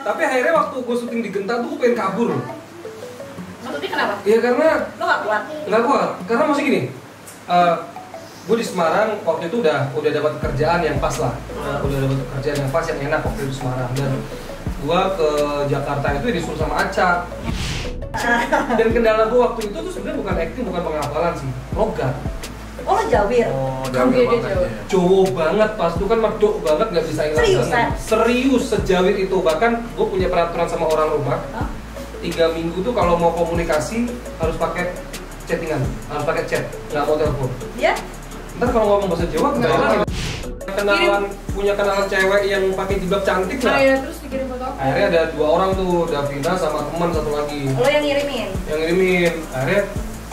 Tapi akhirnya waktu gue syuting di Genta tuh gue pengen kabur. Maksudnya kenapa? Iya karena Lo gak kuat? nggak kuat. Karena masih gini, gue di Semarang waktu itu udah dapat kerjaan yang pas lah. Udah dapat kerjaan yang pas yang enak waktu itu di Semarang. Dan gue ke Jakarta itu disuruh sama Aca. Dan kendala gue waktu itu tuh sebenarnya bukan acting, bukan penghafalan sih, logat. Oh, lo jawir? Oh, Jawir banget jawir. ya. Cowok banget pas itu kan medok banget, nggak bisa hilang. Seriusan? Serius sejawir itu. Bahkan gue punya peraturan sama orang rumah. Hah? 3 minggu tuh kalau mau komunikasi harus pakai chattingan, harus pakai chat, nggak mau telepon. Ya? Ntar kalau ngomong bahasa Jawa kedengeran. Punya kenalan cewek yang pakai jilbab cantik lah. Iya, terus dikirim foto aku. Akhirnya ada 2 orang tuh, Davina sama teman satu lagi. Lo yang ngirimin? Yang ngirimin. Akhirnya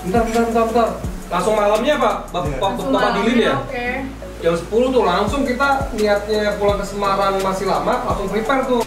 bentar. Langsung malamnya Pak, Bapak Dilin ya. Oke. Jam 10 tuh langsung kita niatnya pulang ke Semarang masih lama, langsung prepare tuh.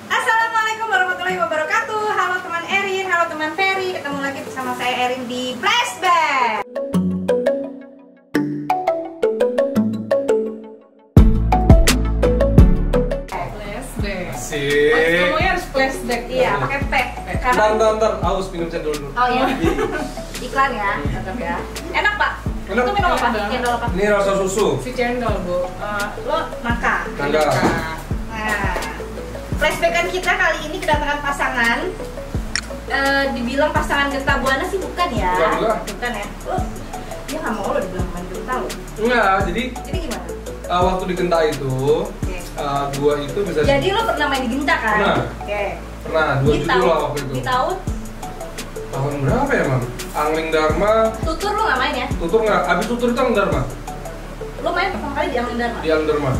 Assalamualaikum warahmatullahi wabarakatuh. Halo teman Erin, halo teman Ferry. Ketemu lagi bersama saya Erin di Flashback. Flashback. Asik. Semuanya harus flashback. Iya, pakai P. Karena Bentar, aus minum cendol dulu. oh iya, iklan ya, tetap ya. Enak Pak. Enak. Itu minum apa? Enak. Cendol apa? Ini rasa susu. Si cendol, Bu. Lo nangka. Nangka. Nah, flashbackan kita kali ini kedatangan pasangan. Dibilang pasangan Genta Buana sih bukan ya? Bukan juga. Bukan ya? Lo dia nggak mau lo dibilang main Genta lo. Enggak, jadi Jadi gimana? waktu di Genta itu, Oke. gua itu bisa Jadi lo pernah main di Genta kan? Pernah. Oke. pernah 2 Di judul lah waktu itu. Di tahun Tahun berapa ya, Mam? Angling Dharma, tutur lo nggak main ya? tutur nggak? Abis tutur itu Angling Dharma. Lo main pertama kali di Angling Dharma? Di Angling Dharma.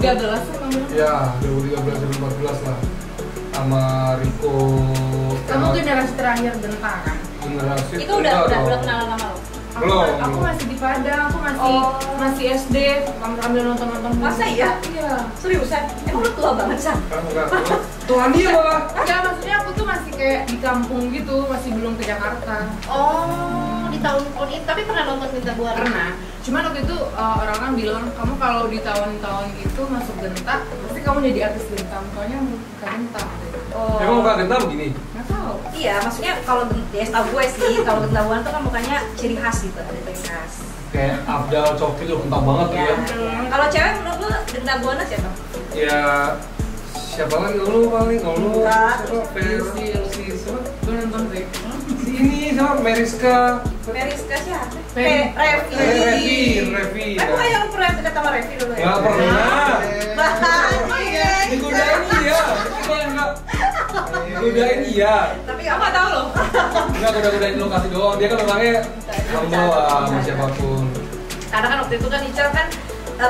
2013 tuh kamu. Ya, 2013-2014 lah. Sama Riko. Kamu generasi terakhir Genta kan? Generasi. Itu udah kenalan sama lo? Aku masih di Padang, aku masih SD, ambil nonton. Masa iya? Iya. Seriusan? Emang lo tua banget Sam? Enggak. Tuhan dia malah. Enggak, maksudnya aku tuh masih kayak di kampung gitu, masih belum ke Jakarta. Oh, di tahun-tahun itu tapi pernah nonton Genta Buana? Pernah. Cuman waktu itu orang-orang bilang kamu kalau di tahun-tahun itu masuk Genta, pasti kamu jadi artis Genta. Makanya bukan Genta. Oh. Emang muka Genta begini? Nggak tahu. Iya, maksudnya kalau ya setahu gue sih, kalau Genta Buana tuh kan mukanya ciri khas gitu, ada ciri khas. Kayak Abdal Coki tuh kentang banget tuh Ya. ya. Kalau cewek menurut lo Genta Buana siapa? Ya siapa lagi? Lu paling lu Enggak. siapa? Si siapa? Gue nonton deh. Si ini siapa? Meriska. Meriska siapa? Revi. Revi. Aku kayak yang pernah dekat sama Revi dulu ya? Nggak pernah. Bahaya. Digodain iya. Cuma enggak. Digodain iya. Tapi aku nggak tahu loh. Enggak godain lokasi doang. Dia kan orangnya humble lah sama siapapun. Karena kan waktu itu kan Ical kan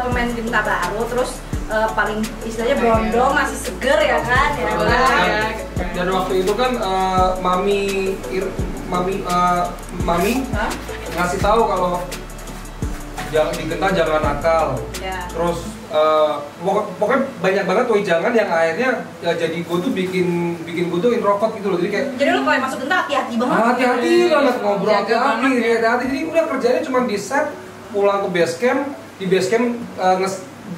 pemain Genta baru, terus paling istilahnya brondong, masih seger ya kan? Ya kan? Dan waktu itu kan mami Hah? ngasih tahu kalau jangan di Genta jangan nakal. Ya. Terus pokoknya banyak banget wejangan yang akhirnya ya, jadi gue tuh bikin gue tuh introvert gitu loh. Jadi kayak Jadi lo kalau masuk Genta hati-hati banget. hati-hati banget ngobrol, Jaga hati-hati. Jadi udah kerjanya cuma di set, pulang ke base camp. Di base camp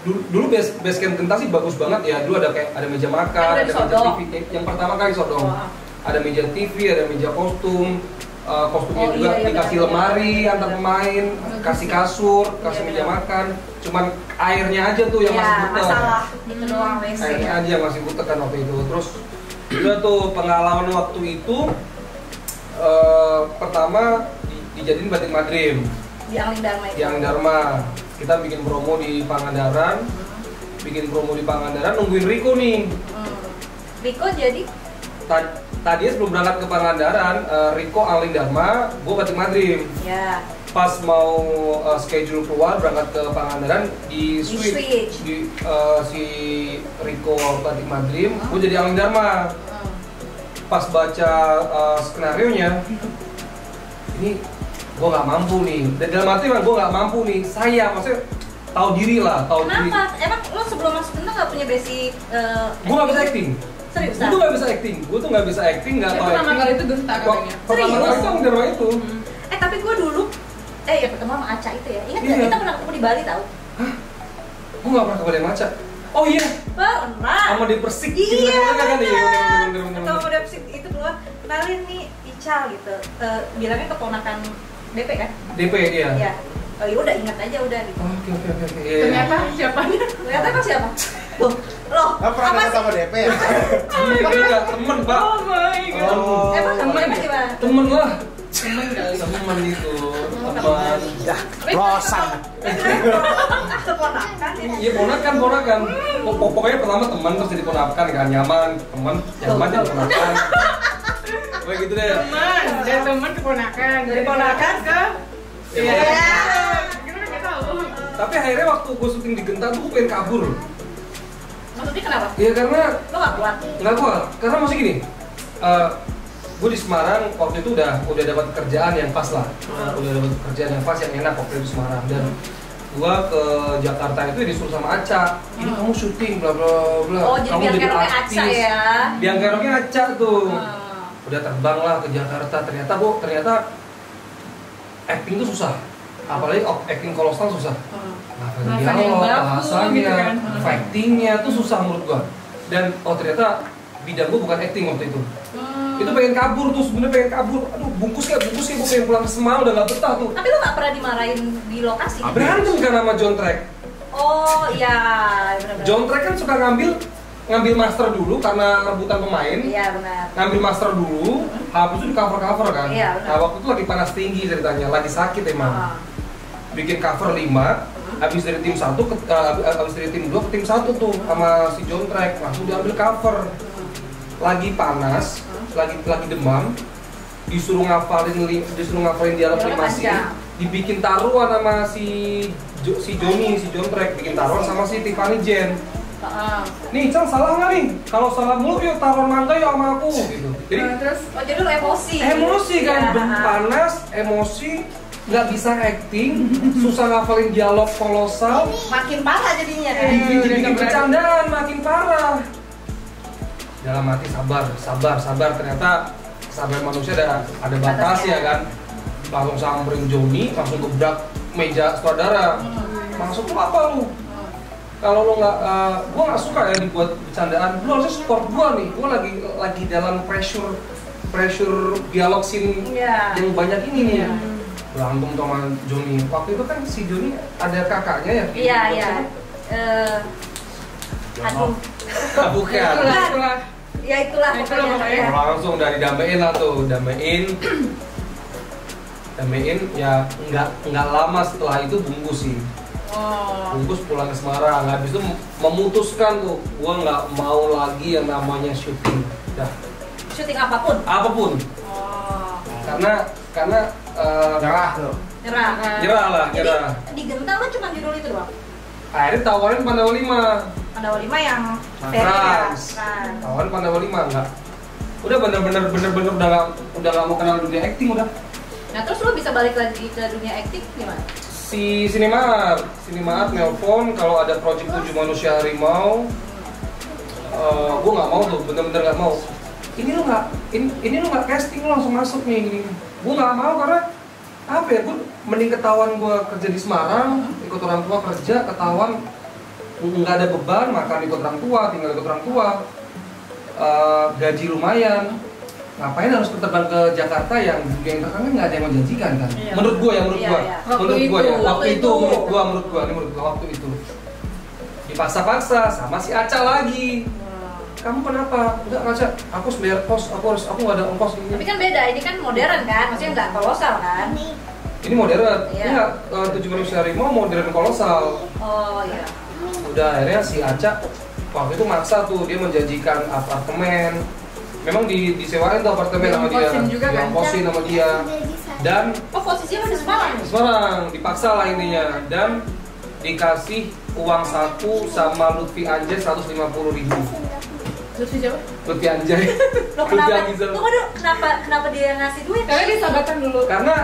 dulu base camp Genta sih bagus banget ya. Dulu ada kayak ada meja makan, Yang udah ada meja disodong. TV. Yang pertama kali sodong. Wah. Ada meja TV, ada meja kostum. Kostumnya Oh, juga iya, dikasih benar. lemari antar pemain, kasih kasur, kasih Iya, meja benar. makan. Cuman airnya aja tuh yang masih Ya, butek. masalah itu doang WC Airnya ya. aja yang masih butek kan waktu itu. Terus udah tuh pengalaman waktu itu pertama dijadiin batik madrim Di Angling Dharma itu. di Angling Dharma. Kita bikin promo di Pangandaran, nungguin Riko nih. Riko jadi Tadinya sebelum berangkat ke Pangandaran, Riko Angling Dharma, gue batik madrim. ya. Pas mau schedule keluar berangkat ke Pangandaran di switch. si Riko batik madrim, gue jadi Angling Dharma. pas baca skenario nya, ini gue nggak mampu nih. Dan dalam arti gue nggak mampu nih. Saya maksudnya tahu diri lah, tahu diri. Kenapa? Emang lo sebelum masuk Genta nggak punya basic? Gue nggak bisa acting. Serius? Gue tuh nggak bisa acting. Gue tuh nggak bisa acting, nggak tahu pertama acting. kali itu Genta katanya. Pertama kali itu di rumah itu. Tapi gue dulu, ya ketemu sama Aca itu ya. Ingat nggak? Iya. Kita pernah ketemu di Bali tau? Gue nggak pernah ke Bali Maca. Oh iya, Pernah. sama di Persik. Iya, kan? Iya, bener. Ketemu udah Persik itu keluar, kenalin nih Ical gitu. Bilangnya keponakan DP kan? DP iya. Iya. Oh ya udah ingat aja udah gitu. Oke. Iya. Ternyata siapanya? Ternyata emang siapa? Loh, Pernah apa dekat sih? sama DP ya? Enggak, temen pak. Oh my god. Oh. Emang temennya gimana? Temen lah. Temen kali. Temen itu. teman. Teman. Ya, losan. Keponakan ya? Iya ponakan. Pokoknya pertama teman terus jadi ponakan kan nyaman. Teman nyaman jadi ponakan. Kayak gitu deh. Teman, dari teman keponakan. Dari ponakan ke Iya. Gimana nggak tahu? Tapi akhirnya waktu gue syuting di Genta tuh gue pengen kabur. maksudnya kenapa? Iya karena Lo gak kuat? nggak kuat. Karena masih gini. Gue di Semarang waktu itu udah dapat kerjaan yang pas lah. Udah dapat kerjaan yang pas yang enak waktu itu di Semarang dan gue ke Jakarta itu disuruh sama Aca. Ini kamu syuting bla bla bla. Oh jadi Kamu biar jadi keroknya artis. Aca ya? Biang keroknya Aca tuh. Hmm. Udah terbang lah ke Jakarta. Ternyata acting tuh susah. Apalagi acting kolosal susah. Bahasa yang Dialog, baku bahasanya, gitu kan. fightingnya tuh susah menurut gua. Dan ternyata bidang gua bukan acting waktu itu. Itu pengen kabur tuh, sebenarnya pengen kabur. Aduh, bungkus kayak gua pengen pulang ke Semarang udah gak betah tuh. Tapi lo gak pernah dimarahin di lokasi? Gitu? Berantem kan sama John Track. Oh iya, benar-benar. John Track kan suka ngambil master dulu karena rebutan pemain. Iya benar. Ngambil master dulu, habis itu di cover kan. Iya, benar. Nah waktu itu lagi panas tinggi ceritanya, lagi sakit emang. Bikin cover 5, habis dari tim 1 habis dari tim 2 ke tim 1 tuh sama si John Track langsung diambil cover. Lagi panas, lagi demam, disuruh ngafalin dialog 5 scene, dibikin taruhan sama si John Track bikin taruhan sama si Tiffany Jen. Nih, Cang salah nggak nih? Kalau salah mulu yuk taruhan mangga yuk sama aku gitu. Jadi Terus jadi lo emosi? emosi kan, Iya. panas, emosi, nggak bisa acting, susah ngafalin dialog kolosal, Makin parah jadinya kan? dibikin bercandaan makin parah. Dalam hati sabar. Ternyata sabar manusia ada batasnya kan. Langsung samperin Joni, langsung gebrak meja sutradara. Langsung tuh apa lu? Kalau lo nggak, gue nggak suka ya dibuat bercandaan. Lo harusnya support gue nih. Gue lagi dalam pressure dialog scene Iya. yang banyak ini nih. Iya. Berantem sama Joni. Waktu itu kan si Joni ada kakaknya ya? Iya. Aduh. Bukan. itulah. Ya itulah Itulah pokoknya. pokoknya. Ya. Langsung udah didamein lah tuh, damein ya nggak lama setelah itu bungkus sih. Oh. Bungkus pulang ke Semarang, habis itu memutuskan tuh gua nggak mau lagi yang namanya syuting, dah Syuting apapun. apapun, Oh. karena Nyerah tuh. Nyerah. nyerah lah. Di Genta lo cuma judul itu doang. Akhirnya tawarin Pandawa 5, Pandawa 5 yang Trans. Trans. tawarin Pandawa 5 enggak. Udah bener-bener udah nggak mau kenal dunia acting udah. Nah terus lo bisa balik lagi ke dunia acting gimana? Si Cinemat nelpon kalau ada project 7 Manusia Harimau. Gue nggak mau tuh, bener-bener nggak mau. Ini lu nggak casting, lu langsung masuk nih gini. Gue nggak mau karena apa ya? Gue mending ketahuan gue kerja di Semarang, ikut orang tua kerja, ketahuan nggak ada beban, makan ikut orang tua, tinggal ikut orang tua, gaji lumayan. Ngapain harus terbang ke Jakarta yang dunia entertainment nggak ada yang menjanjikan kan? Iya. Menurut gue ya, Iya. menurut gue ya, Waktu waktu itu itu. menurut gue waktu itu dipaksa-paksa sama si Aca lagi. Kamu kenapa? Enggak Aca, aku harus bayar kos, aku nggak ada ongkos ini. Tapi kan beda, ini kan modern kan, maksudnya nggak kolosal kan? Ini modern, Iya. enggak 7 Manusia Harimau modern kolosal. Oh iya. Udah akhirnya si Aca waktu itu maksa tuh dia menjanjikan apartemen. Memang disewain tuh apartemen sama dia, Diongkosin juga kan? diongkosin sama dia. Dan Oh posisinya lo di Semarang? Semarang dipaksa lah intinya dan dikasih uang saku sama Lutfi Anjen 150.000. Lutfi siapa? Lutfi Anjay. Loh Lutfi kenapa? Angizel. Tunggu dulu, kenapa dia yang ngasih duit? Karena dia sahabatan dulu. Karena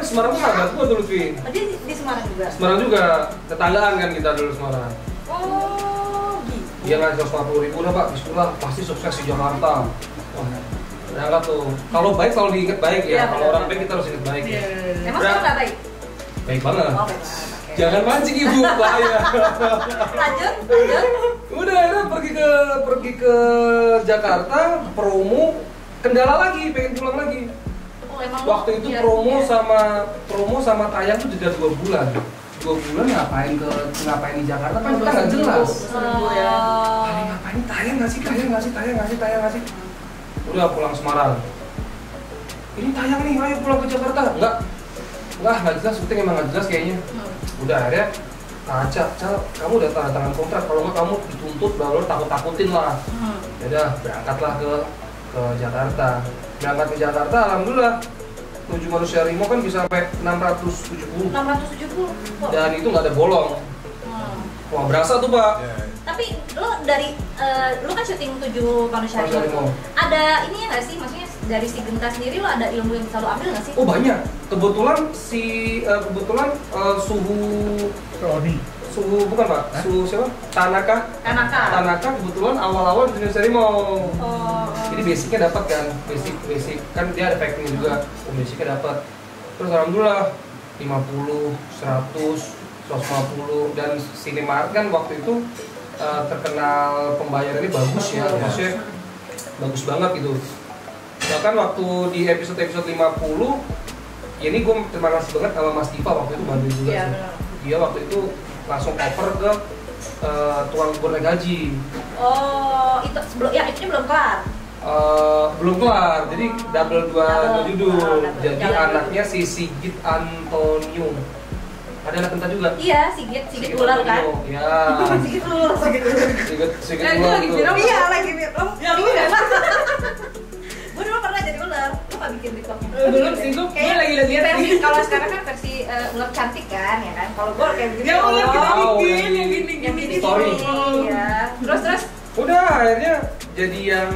di Semarang tuh sahabat gua tuh Lutfi. Oh, dia di Semarang juga. Semarang juga, tetanggaan kan kita dulu Semarang. Oh, gitu. Dia ngasih 150.000 lah Pak, bismillah pasti sukses di Jakarta. Wah, berangkat tuh. Kalau baik selalu diingat baik ya. Iya, Kalau benar. orang baik kita harus ingat baik. Iya. Ya. Emang sekarang nggak baik? Baik banget. Oh, baik banget. Oke. Jangan mancing ibu, bahaya. Lanjut. Udah akhirnya pergi ke Jakarta, promo, kendala lagi, pengen pulang lagi. Oh, emang Waktu itu iya, promo iya. sama tayang tuh jeda 2 bulan. 2 bulan ngapain di Jakarta kan kita nggak jelas. Ngapain tayang nggak sih? Udah pulang Semarang. Ini tayang nih, ayo pulang ke Jakarta. Nggak jelas, syuting emang nggak jelas kayaknya. Udah akhirnya kamu udah tanda tangan kontrak, kalau nggak kamu dituntut, baru takut-takutin lah. Yaudah berangkatlah ke Jakarta. Berangkat ke Jakarta, alhamdulillah 7 manusia harimau kan bisa sampai 670. 670. Dan itu nggak ada bolong. Wah berasa tuh Pak. Tapi lu kan syuting 7 manusia harimau. Ada ini ya nggak sih? Maksudnya dari si Genta sendiri lo ada ilmu yang bisa lo ambil nggak sih? Oh banyak. Kebetulan suhu bukan Pak? Suhu siapa? Tanaka kebetulan awal-awal di Indonesia Harimau. Jadi basicnya dapat kan, basic kan dia ada packing juga. Basicnya dapat. Terus alhamdulillah 50, 100, 150 dan Cinemark kan waktu itu terkenal pembayarannya bagus ya, maksudnya bagus banget gitu. Bahkan waktu di episode 50, ya ini gue terima kasih banget sama Mas Diva waktu itu bantuin juga Iya, sih. benar. Dia waktu itu langsung cover ke tukang ukur naik gaji. Oh, itu belum kelar. Belum kelar, jadi double dua judul. double. Jadi Double. anaknya si Sigit Antonio. Ada anak Genta juga. Iya, Sigit ular kan? Antonio. Ya. Sigit ular. Sigit Itu ular lagi tuh. viral. Iya, lagi film. Gue dulu pernah jadi ular. Lu nggak bikin TikToknya? Belum sih, gue lagi lihat versi sih. kalau sekarang kan versi ular cantik kan, ya kan? Kalau gue kayak gitu. Ya ular kita Oh, bikin yang yang yang gini. story. Iya. Terus Udah akhirnya jadi yang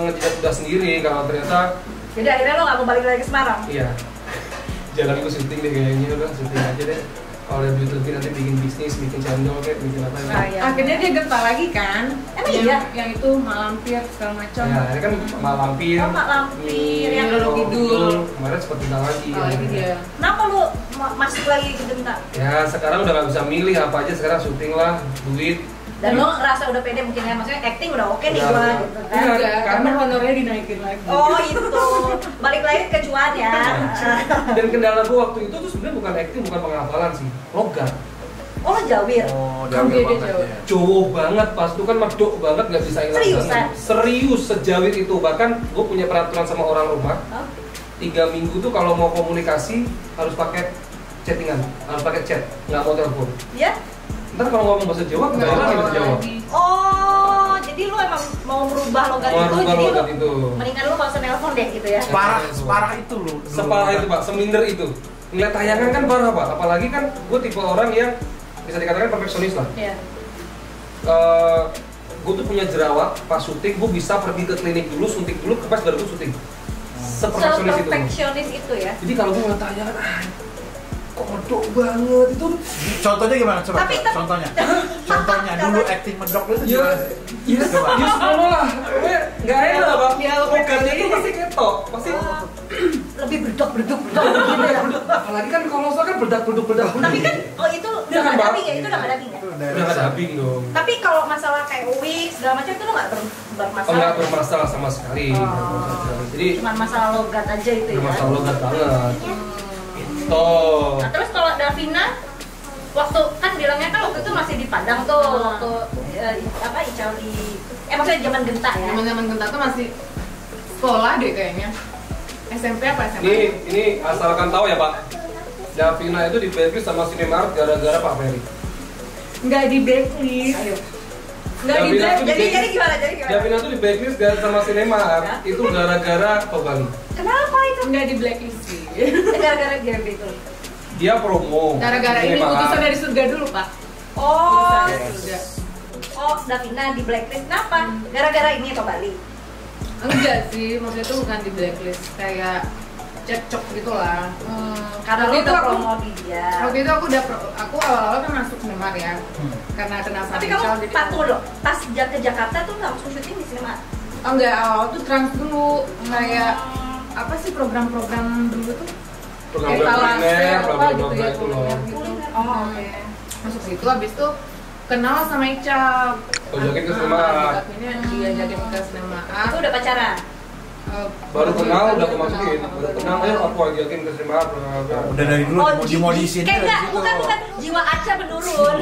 ngejilat udah sendiri kalau ternyata jadi akhirnya lo nggak mau balik lagi ke Semarang. iya. Jangan gue syuting deh kayaknya, udah syuting aja deh. Kalau ada duit lebih nanti bikin bisnis, bikin channel kayak bikin apa ya. Nah, iya. Akhirnya dia Genta lagi kan? Emang yang, iya? Yang itu Malampir segala macam. Ya, ini kan Mak Lampir. Oh, Mak Lampir, yang Loro Kidul. Kemarin sempat tinggal lagi. Oh, ini dia. Kenapa lu masuk lagi ke Genta? Ya, sekarang udah nggak bisa milih apa aja, sekarang syuting lah, duit. Dan lo ngerasa udah pede mungkin ya, maksudnya acting udah oke nih Udah. gua gitu kan? Iya. Enggak, karena honornya dinaikin lagi. Oh itu, balik lagi ke cuan ya. Dan kendala gue waktu itu tuh sebenarnya bukan acting, bukan penghafalan sih, logat. Oh lo jawir? Oh, Kan jauh dia banget jauh. ya. Jowo banget pas itu kan medok banget, nggak bisa hilang. Seriusan? Serius sejawir itu. Bahkan gue punya peraturan sama orang rumah, Oh, 3 minggu tuh kalau mau komunikasi harus pakai chattingan, harus pakai chat, nggak mau telepon. ya? Ntar kalau ngomong bahasa Jawa, Nggak kebanyakan mau bahasa Jawa. lagi. Oh, jadi lu emang mau merubah logat Mau itu, rubah jadi logat lu itu. mendingan lu kalau usah nelpon deh gitu ya? Separah itu loh. Separah itu Pak, seminder itu. Ngeliat tayangan kan parah Pak, apalagi kan gue tipe orang yang bisa dikatakan perfeksionis lah. Iya. Gue tuh punya jerawat, pas syuting gue bisa pergi ke klinik dulu, suntik dulu, kepas baru gue syuting. Seperfeksionis itu. Perfeksionis itu ya. Jadi kalau gue ngeliat tayangan, kok medok banget itu. Contohnya gimana coba? Tapi- Contohnya. Contohnya dulu acting medok itu Ya, gimana? Coba. ya semua lah. Pokoknya nggak enak Pak. Ya, Logatnya itu pasti ketok, pasti. Lebih berdok gitu ya. Apalagi kan kalau saya kan bedak. Tapi kan, oh itu Iya udah kan, nggak Pak? dubbing ya? Itu udah nggak dubbing ya? udah nggak dubbing dong. Tapi kalau masalah kayak wig segala macam itu lo nggak bermasalah? Enggak bermasalah sama sekali. Oh. Nggak bermasalah sekali. Jadi Cuman masalah logat aja itu ya? bermasalah logat banget. Itu. Nah terus kalau Davina, waktu kan bilangnya kan waktu itu masih di Padang tuh, waktu Ical di, maksudnya zaman Genta ya? Zaman-zaman Genta tuh masih sekolah deh kayaknya. SMP apa SMA? Ini asalkan tahu ya Pak. Davina itu di blacklist sama Cinemark gara-gara Pak Ferry. Nggak di blacklist. Ayo. Nggak di Davina tuh blacklist. Jadi gimana? Davina tuh di blacklist sama Cinemark itu gara-gara Tobali. Kenapa itu? Nggak di blacklist sih. Gara-gara dia gitu. Dia promo. Gara-gara ini Cinemark. utusan dari surga dulu, Pak. Oh, Utusan dari surga. kok Davina di blacklist. Kenapa? Gara-gara ini atau Bali? Enggak sih, maksudnya itu bukan di blacklist, kayak cekcok gitulah. Karena Waktu lu itu udah aku- promo di dia. Waktu itu aku awal-awal kan masuk Sinemar ya, karena kenal sama Tapi Michelle, kamu jadi patuh loh, pas ke Jakarta tuh nggak langsung syuting di sinema. oh enggak, awal tuh trans dulu, kayak apa sih program-program dulu tuh? Program Kayak Talas, kuliner, kayak apa program gitu ya, itu loh. kuliner gitu. Oh, oke. Masuk situ, habis itu kenal sama Ica. Oh, diajakin ke Sinemar. Akhirnya diajakin ke Sinemar. Itu udah pacaran. Baru kenal udah aku masukin, baru kenal ayo aku ajakin ke Sinemar. Udah dari dulu mau di sini kayak dari enggak, situ. bukan jiwa Aca menurun.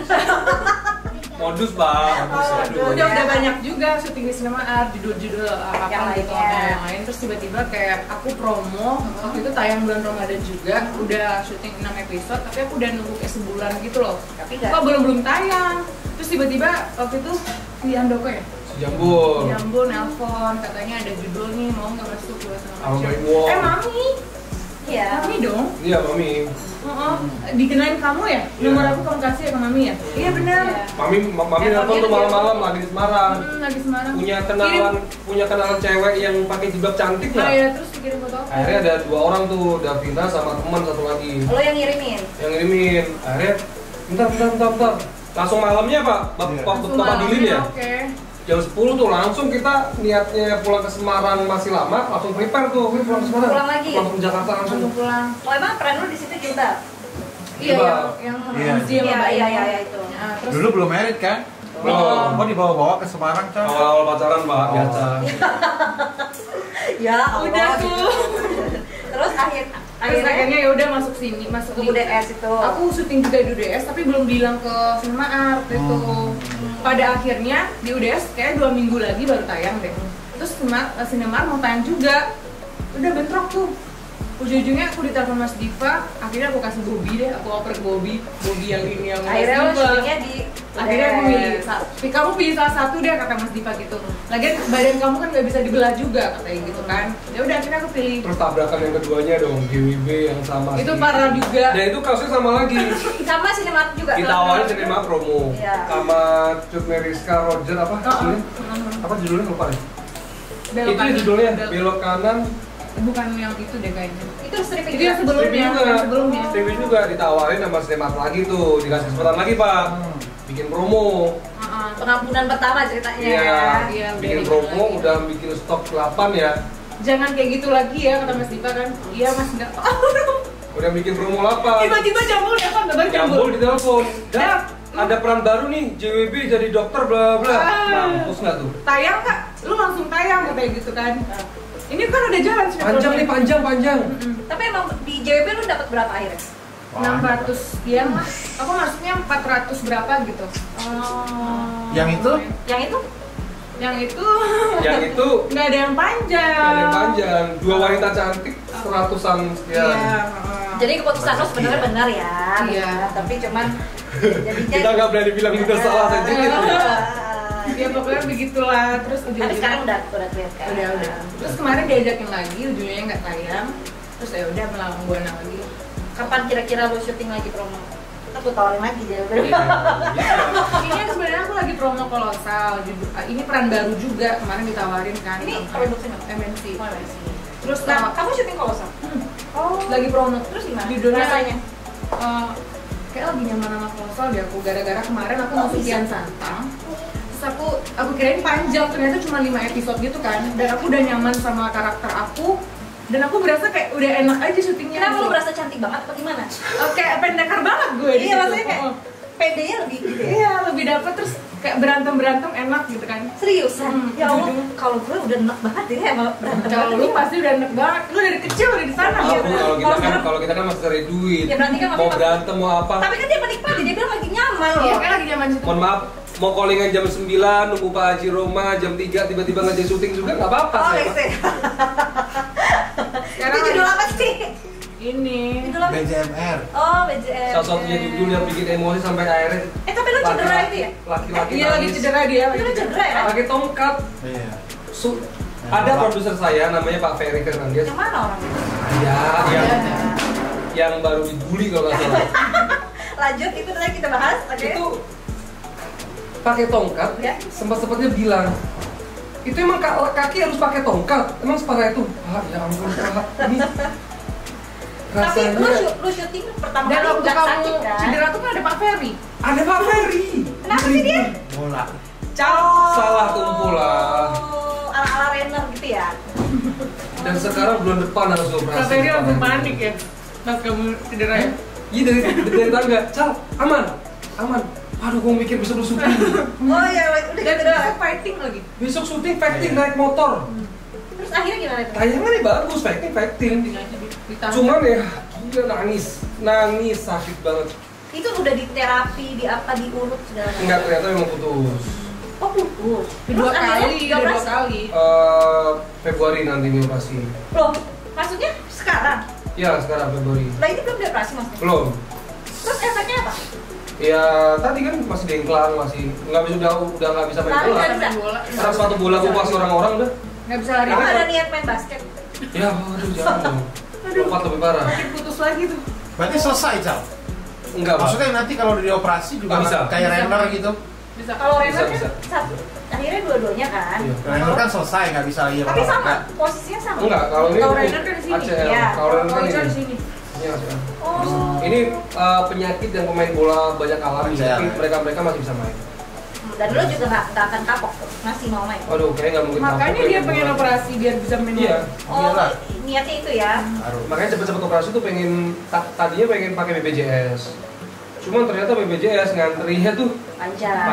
Modus bang. Udah banyak juga syuting di Cinema Art, judul-judul apa Yang gitu lainnya. yang lain. Terus tiba-tiba kayak aku promo, waktu itu tayang bulan Ramadan juga, udah syuting 6 episode, tapi aku udah nunggu kayak sebulan gitu loh. Tapi nggak. Kok belum tayang. Terus tiba-tiba waktu itu si Andoko ya? Si Jambul. Jambul nelpon, katanya ada judul nih, mau nggak masuk buat sama Sama Michelle. Mami Wong. Mami? Iya. Mami dong? Iya mami. Dikenalin kamu ya? Iya. Nomor aku kamu kasih ya ke Mami ya? Iya benar. Iya. Mami nelfon tuh malam-malam lagi di Semarang. Lagi Semarang. Punya kenalan cewek yang pakai jilbab cantik Oh nggak? ya, terus dikirim foto aku. Akhirnya ada 2 orang tuh, Davina sama teman satu lagi Lo yang ngirimin. yang ngirimin. Akhirnya bentar. Langsung malamnya Pak, Iya. Bapak Dilin ya. Oke. Jam 10 tuh langsung kita niatnya pulang ke Semarang masih lama, langsung prepare tuh, "Wih, pulang ke Semarang. Pulang lagi? Pulang ke Jakarta langsung. Langsung pulang. Oh emang peran lu di situ jilbab? Iya, Iya, yang Iya. Muzi sama Mbak Iya, Ina. iya, itu. Nah, terus Dulu belum merit kan? Belum. Mau dibawa-bawa ke Semarang kan? Awal-awal pacaran Pak, Oh. biasa. Ya Allah, udah gitu. tuh. Terus Terus akhirnya ya udah masuk sini, masuk ke di UDS itu. Aku syuting juga di UDS tapi belum bilang ke Cinema Art itu. Pada akhirnya di UDS kayak 2 minggu lagi baru tayang deh. Terus Cinema Art mau tayang juga. Udah bentrok tuh. Ujung-ujungnya aku ditelepon Mas Diva, akhirnya aku kasih Bobby deh, aku oper ke Bobby yang ini yang Mas Akhirnya lo Diva. syutingnya di Akhirnya aku milih, kamu pilih salah satu deh kata Mas Diva gitu. Lagian badan kamu kan nggak bisa dibelah juga katanya gitu kan. Ya udah akhirnya aku pilih. Terus tabrakan yang keduanya dong, GWB yang sama. Itu parah juga. Dan itu kasusnya sama lagi. sama Cinema juga. Kita awalnya Cinema promo Iya. sama Cut Meriska Roger apa? Judulnya? Apa judulnya lupa deh. Belok Itu kanan. judulnya belok kanan. Bukan yang itu deh kayaknya. Itu stripping. Itu yang sebelumnya, Streaming juga, yang sebelumnya. Streaming juga ditawarin sama Cinema lagi tuh, dikasih kesempatan lagi Pak, bikin promo. Pengampunan pertama ceritanya. Iya, Iya, udah bikin bikin promo, lagi. udah bikin stok 8 ya. Jangan kayak gitu lagi ya kata Mas Diva kan. Iya Mas enggak. Udah bikin promo 8. Tiba-tiba Jambul ya kan, betul Jambul di telepon. Dap. Ada peran baru nih, JWB jadi dokter bla bla. Ah. Mampus nggak tuh? Tayang Kak, lu langsung tayang katanya gitu kan. Ini kan udah jalan Panjang nih, panjang. Tapi emang di JWP lu dapat berapa akhirnya? 600 sekian lah. Aku masuknya 400 berapa gitu. Oh. Yang itu? Yang itu? Yang itu Yang itu nggak ada yang panjang. nggak ada yang panjang. 2 wanita cantik, 100-an sekian. Iya. Jadi keputusan lo sebenarnya benar ya. Iya. Tapi cuman jadinya Kita nggak berani bilang benar salah saja gitu. Ya pokoknya begitulah. Terus Tapi ujung-ujungnya sekarang udah clear kan. udah. Terus kemarin diajakin lagi, ujungnya nggak tayang. Terus ya udah melawan buana lagi. Kapan kira-kira lo syuting lagi promo? Aku tawarin lagi JWP. Iya. Ini kan sebenarnya aku lagi promo kolosal. Ini peran baru juga kemarin ditawarin kan. Ini sama produksi MNC. Oh, masih. Terus Nah, kamu syuting kolosal? Oh. lagi promo. Terus gimana? Judulnya Rasanya? Kayak lagi nyaman sama kolosal deh aku. Gara-gara kemarin aku masuk Kian Santang. Terus aku kirain panjang, ternyata cuma 5 episode gitu kan. Dan aku udah nyaman sama karakter aku. Dan aku berasa kayak udah enak aja syutingnya. Kenapa gitu. lo berasa cantik banget atau gimana? Kayak pendekar banget gue di Iya, situ. maksudnya kayak Oh. PD-nya lebih gitu ya? Iya, lebih dapet terus kayak berantem enak gitu kan. Seriusan? Ya Allah, jujur. kalau gue udah enak banget deh sama berantem. Kalau lu banget. pasti udah enak banget. Lu dari kecil udah di sana. Iya, Lu. bener. Kalau kita kan masih cari duit. Ya, berarti kan mau masih- berantem mau apa? Tapi kan dia menikmati, dia bilang lagi nyaman loh. Iya, kan lagi zaman situ. Mohon maaf, mau callingan jam 9, nunggu Pak Haji Roma jam 3 tiba-tiba ngajak syuting juga nggak apa-apa Oh, saya. iya. Sekarang Itu judul apa sih? ini. Judul apa? BJMR. Oh, BJM. Satu-satunya judul yang bikin emosi sampai akhirnya Tapi lo cedera itu ya? laki-laki Iya lagi nangis. cedera dia. Itu lo cedera ya? Pakai tongkat. Iya. Ada produser saya namanya Pak Ferry Fernandes. Yang mana orangnya? Ya, yang Iya. yang baru dibully kalau nggak salah. Lanjut, itu tadi kita bahas, oke? Itu pakai tongkat, Ya. sempat-sempatnya bilang, itu emang kaki harus pakai tongkat, emang separah itu? Ah, ya ampun Pak, ini Tapi rasanya lu syuting pertama Dan kali waktu nggak kamu sakit kan? cedera tuh kan ada Pak Ferry. ada Pak Ferry. Kenapa sih dia? Bola. Salah tumpul lah. Oh, ala-ala Renner gitu ya? Dan sekarang bulan depan harus operasi. Pak Ferry langsung panik ya pas kamu cedera ya. Iya dari tangga, Cal, aman. Aduh, gue mikir besok syuting. Oh iya, udah Dan gitu besok doang. fighting lagi. Besok syuting fighting naik motor. Terus akhirnya gimana itu? Tayangannya bagus, fighting. Fighting aja ditahan. Cuman ya, gila nangis sakit banget. Itu udah di terapi, di apa, diurut segala macam. Enggak, ternyata memang putus. Oh putus. Dua Terus akhirnya kali, udah 2 dioperasi? kali. Februari nanti ini operasi. Loh, maksudnya sekarang? Ya, sekarang Februari. Lah ini belum dioperasi maksudnya? Belum. Terus efeknya apa? Ya tadi kan masih dengklang, masih nggak bisa udah nggak bisa main Lari bola. nggak bisa? Main bola. Karena sepatu bola gue kasih orang-orang udah. Nggak bisa lari. Emang ada niat main basket? Ya, aduh jangan dong. Lompat lebih parah. Makin putus lagi tuh. Berarti selesai, Cal. Enggak, Pak. Maksudnya nanti kalau udah dioperasi juga Nggak bisa. kayak Bisa. Renner gitu. Bisa. Kalau Renner Bisa. kan satu, akhirnya dua-duanya kan? Iya. Renner kan selesai, nggak bisa lagi Tapi sama, olahraga. posisinya sama? Enggak, kalau ini Kalau Renner kan di sini. ACL. Iya. Kalau Renner kan Kalau Ica di ini. sini. Ini ACL. Oh. Ini penyakit yang pemain bola banyak alami, ACL. tapi mereka masih bisa main. Dan lo juga nggak akan kapok tuh, masih mau main? Waduh, kayaknya nggak mungkin. Makanya kapok dia main pengen bola. operasi biar bisa main Iya. Oh, Iyalah. niatnya itu ya? Harus. Makanya cepet-cepet operasi tuh pengen tadinya pengen pakai BPJS. Cuman ternyata BPJS ngantrinya tuh panjang.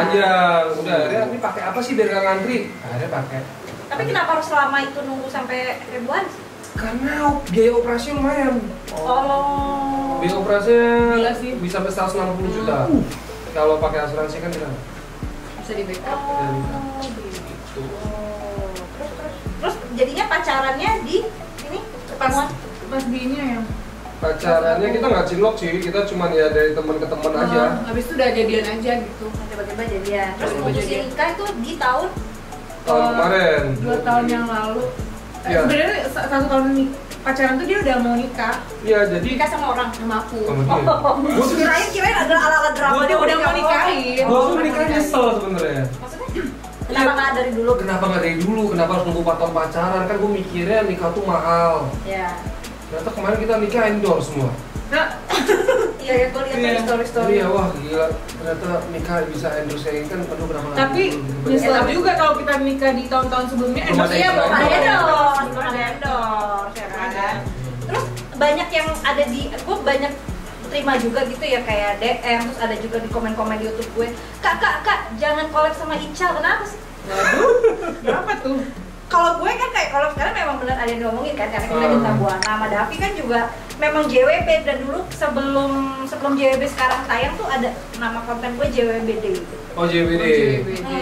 Udah akhirnya ini pakai apa sih biar nggak ngantri? Akhirnya pakai. Tapi kenapa harus selama itu nunggu sampai Februari? Karena biaya operasi lumayan. Oh. Biaya operasinya Gila sih. bisa sampai 160 juta. Kalau pakai asuransi kan tidak. Bisa di backup. Oh, gitu. Terus jadinya pacarannya di ini ketemuan? Pas bininya ya. Pacarannya kita nggak cinlok sih, kita cuma ya dari teman ke teman aja. Habis itu udah jadian aja gitu. Tiba-tiba jadian. Terus Tiba-tiba putusin jadian. nikah itu di tahun Tahun kemarin. 2 tahun yang lalu. Iya. Sebenarnya 1 tahun pacaran tuh dia udah mau nikah Iya, jadi nikah sama orang. sama aku. sama dia. Oh, kirain ada ala-ala drama Dia udah mau nikahin. Gue tuh nikah nyesel sebenarnya. Maksudnya? Kenapa nggak dari dulu? Kenapa nggak dari dulu? Kenapa harus nunggu 4 tahun pacaran? Kan gue mikirnya nikah tuh mahal. Ya. Ternyata kemarin kita nikah indoor semua. Nah, Iya ya, gue lihat dari story-story. Iya, wah gila. Ternyata nikah bisa endorse kayak gini kan, aduh kenapa nggak tapi dari dulu gitu. nyesel tapi- juga kalau kita nikah di tahun-tahun sebelumnya. Belum ada Iya, belum ada endorse. endorse, belum ada endorse, ya kan? Terus banyak yang ada di, gue banyak terima juga gitu ya kayak DM, terus ada juga di komen-komen di YouTube gue, kak, jangan collab sama Ical, kenapa sih? Waduh, kenapa tuh? Kalau gue kan kayak kalau sekarang memang benar ada yang ngomongin kan, karena kita Bintang Buana sama Davi kan juga memang JWB, dan dulu sebelum JWB sekarang tayang tuh ada nama konten gue JWBD gitu. Oh JBD.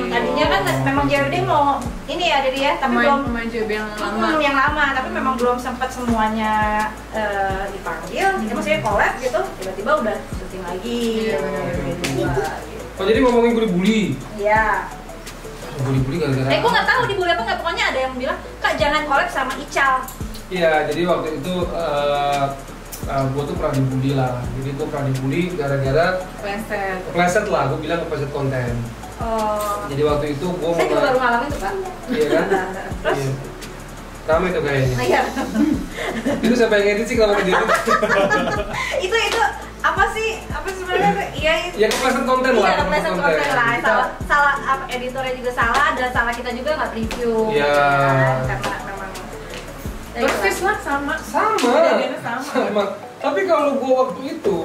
Tadinya kan memang JWD mau ini ya jadi ya, tapi belum pemain JB yang lama. yang lama, tapi memang belum sempat semuanya dipanggil, gitu, maksudnya collab gitu, tiba-tiba udah syuting lagi. Iya, benar. Oh jadi ngomongin gue dibully. Iya. Bully gara-gara. Gue nggak tahu dibully apa nggak, pokoknya ada yang bilang kak jangan collab sama Ical. Iya, jadi waktu itu gue tuh pernah dibully lah. Jadi gue pernah dibully gara-gara Pleset. kepleset lah. Gue bilang kepleset konten. Oh. Jadi waktu itu gue Saya juga baru ngalamin tuh kak. Iya kan? Terus? Iya. Rame tuh kayaknya. Iya. Itu siapa yang edit sih kalau gitu? itu apa sih sebenarnya? Iya. Ya kepleset konten lah. Iya, kepleset konten lah. Kita- Salah apa, editornya juga salah, dan salah kita juga nggak preview. Iya. kan? Karena memang. Persis lah sama. Sama. Kejadiannya sama. Tapi kalau gue waktu itu,